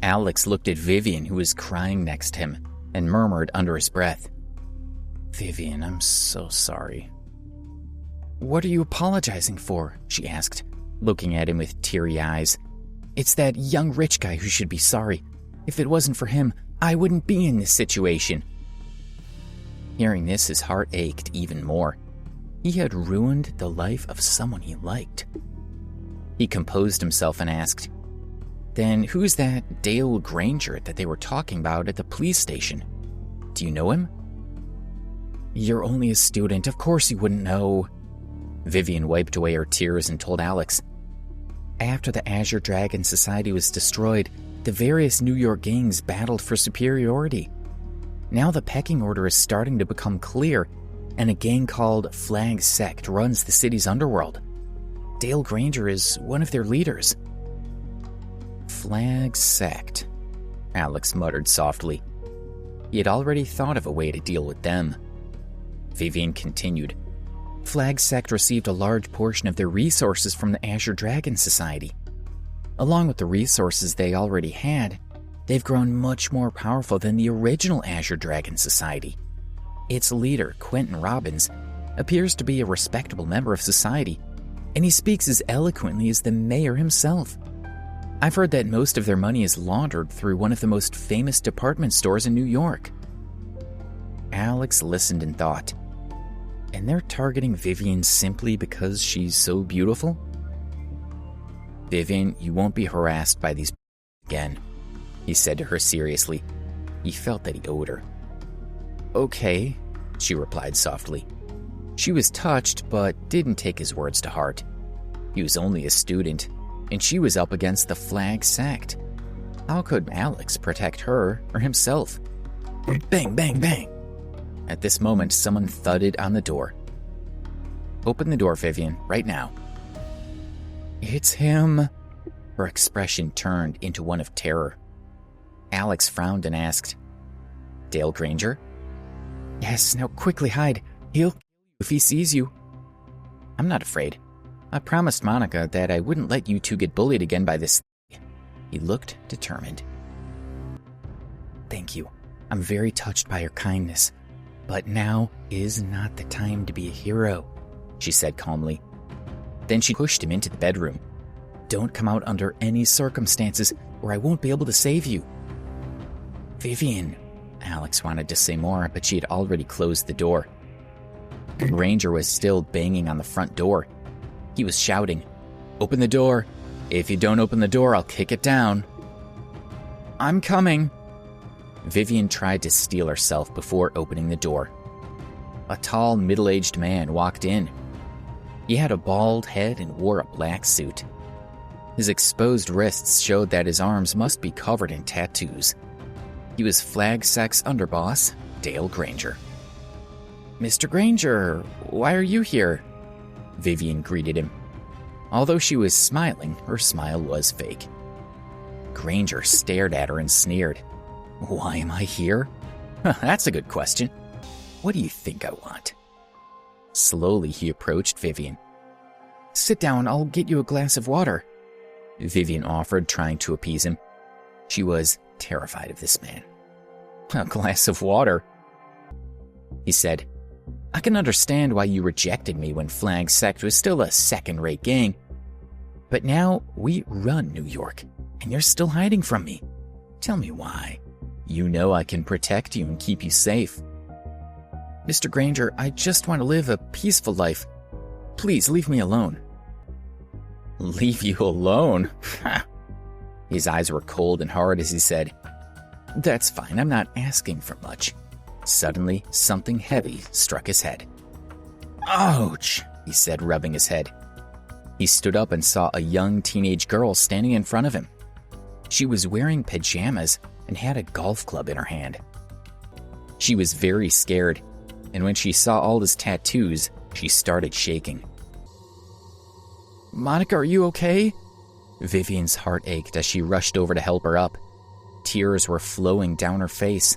Alex looked at Vivian, who was crying next to him, and murmured under his breath, "Vivian, I'm so sorry." "What are you apologizing for?" she asked, looking at him with teary eyes. "It's that young rich guy who should be sorry. If it wasn't for him, I wouldn't be in this situation." Hearing this, his heart ached even more. He had ruined the life of someone he liked. He composed himself and asked, "Then who's that Dale Granger that they were talking about at the police station? Do you know him?" "You're only a student, of course you wouldn't know." Vivian wiped away her tears and told Alex, "After the Azure Dragon Society was destroyed, the various New York gangs battled for superiority. Now the pecking order is starting to become clear, and a gang called Flag Sect runs the city's underworld. Dale Granger is one of their leaders." "Flag Sect," Alex muttered softly. He had already thought of a way to deal with them. Vivian continued, "Flag Sect received a large portion of their resources from the Azure Dragon Society. Along with the resources they already had, they've grown much more powerful than the original Azure Dragon Society. Its leader, Quentin Robbins, appears to be a respectable member of society, and he speaks as eloquently as the mayor himself. I've heard that most of their money is laundered through one of the most famous department stores in New York." Alex listened and thought, and they're targeting Vivian simply because she's so beautiful? "Vivian, you won't be harassed by these again," he said to her seriously. He felt that he owed her. "Okay," she replied softly. She was touched, but didn't take his words to heart. He was only a student, and she was up against the Flag Sect. How could Alex protect her or himself? Bang, bang, bang. At this moment, someone thudded on the door. "Open the door, Vivian, right now." "It's him." Her expression turned into one of terror. Alex frowned and asked, "Dale Granger?" "Yes, now quickly hide. He'll kill you if he sees you." "I'm not afraid. I promised Monica that I wouldn't let you two get bullied again by this." He looked determined. "Thank you. I'm very touched by your kindness. But now is not the time to be a hero," she said calmly. Then she pushed him into the bedroom. "Don't come out under any circumstances, or I won't be able to save you." "Vivian," Alex wanted to say more, but she had already closed the door. Granger was still banging on the front door. He was shouting, "Open the door. If you don't open the door, I'll kick it down." "I'm coming." Vivian tried to steel herself before opening the door. A tall, middle-aged man walked in. He had a bald head and wore a black suit. His exposed wrists showed that his arms must be covered in tattoos. He was Flag Sect's underboss, Dale Granger. "Mr. Granger, why are you here?" Vivian greeted him. Although she was smiling, her smile was fake. Granger stared at her and sneered. "Why am I here? That's a good question. What do you think I want?" Slowly, he approached Vivian. "Sit down, I'll get you a glass of water," Vivian offered, trying to appease him. She was terrified of this man. "A glass of water?" He said, "I can understand why you rejected me when Flag Sect was still a second-rate gang. But now we run New York, and you're still hiding from me. Tell me why. You know I can protect you and keep you safe." "Mr. Granger, I just want to live a peaceful life. Please leave me alone." "Leave you alone?" His eyes were cold and hard as he said, "That's fine, I'm not asking for much." Suddenly, something heavy struck his head. "Ouch," he said, rubbing his head. He stood up and saw a young teenage girl standing in front of him. She was wearing pajamas and had a golf club in her hand. She was very scared, and when she saw all his tattoos, she started shaking. "Monica, are you okay?" Vivian's heart ached as she rushed over to help her up. Tears were flowing down her face.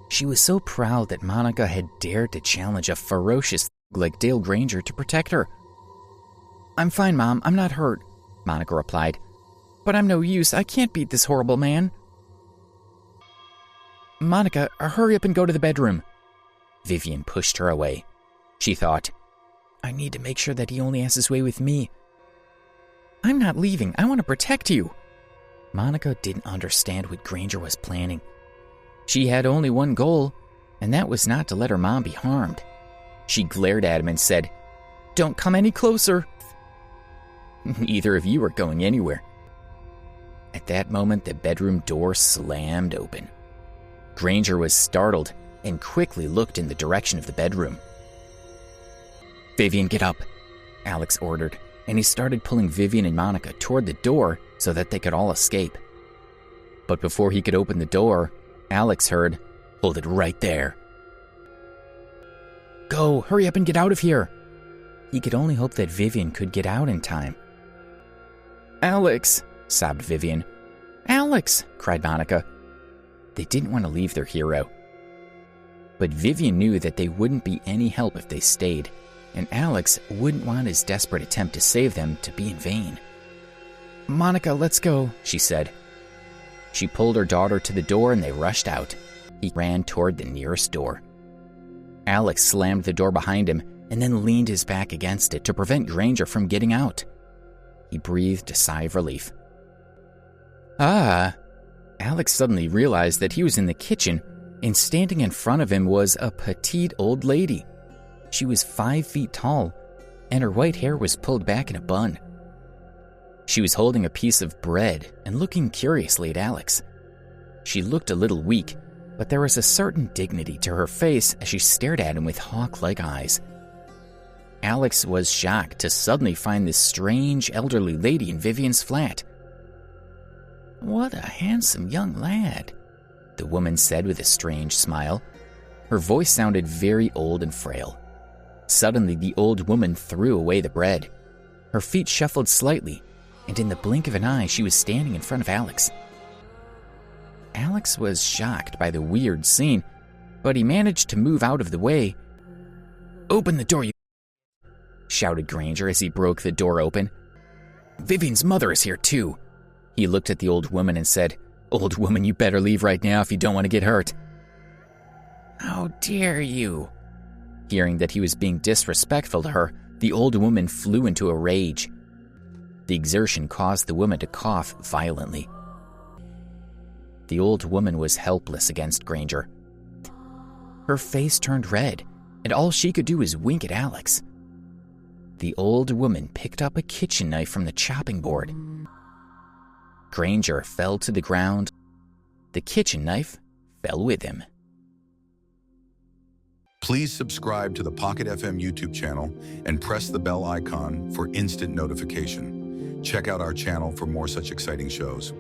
She was so proud that Monica had dared to challenge a ferocious like Dale Granger to protect her. "I'm fine, Mom. I'm not hurt," Monica replied. "But I'm no use. I can't beat this horrible man." Monica, hurry up and go to the bedroom. Vivian pushed her away. She thought, I need to make sure that he only has his way with me. I'm not leaving. I want to protect you. Monica didn't understand what Granger was planning. She had only one goal, and that was not to let her mom be harmed. She glared at him and said, Don't come any closer. Neither of you are going anywhere. At that moment, the bedroom door slammed open. Granger was startled and quickly looked in the direction of the bedroom. Vivian, get up, Alex ordered, and he started pulling Vivian and Monica toward the door so that they could all escape. But before he could open the door, Alex heard, Hold it right there. Go, hurry up and get out of here. He could only hope that Vivian could get out in time. Alex, sobbed Vivian. Alex, cried Monica. They didn't want to leave their hero. But Vivian knew that they wouldn't be any help if they stayed, and Alex wouldn't want his desperate attempt to save them to be in vain. Monica, let's go, she said. She pulled her daughter to the door and they rushed out. He ran toward the nearest door. Alex slammed the door behind him and then leaned his back against it to prevent Granger from getting out. He breathed a sigh of relief. Alex suddenly realized that he was in the kitchen, and standing in front of him was a petite old lady. She was 5 feet tall, and her white hair was pulled back in a bun. She was holding a piece of bread and looking curiously at Alex. She looked a little weak, but there was a certain dignity to her face as she stared at him with hawk-like eyes. Alex was shocked to suddenly find this strange elderly lady in Vivian's flat. What a handsome young lad, the woman said with a strange smile. Her voice sounded very old and frail. Suddenly, the old woman threw away the bread. Her feet shuffled slightly, and in the blink of an eye, she was standing in front of Alex. Alex was shocked by the weird scene, but he managed to move out of the way. Open the door, you shouted Granger as he broke the door open. Vivian's mother is here too. He looked at the old woman and said, Old woman, you better leave right now if you don't want to get hurt. How dare you? Hearing that he was being disrespectful to her, the old woman flew into a rage. The exertion caused the woman to cough violently. The old woman was helpless against Granger. Her face turned red, and all she could do was wink at Alex. The old woman picked up a kitchen knife from the chopping board. Granger fell to the ground. The kitchen knife fell with him. Please subscribe to the Pocket FM YouTube channel and press the bell icon for instant notification. Check out our channel for more such exciting shows.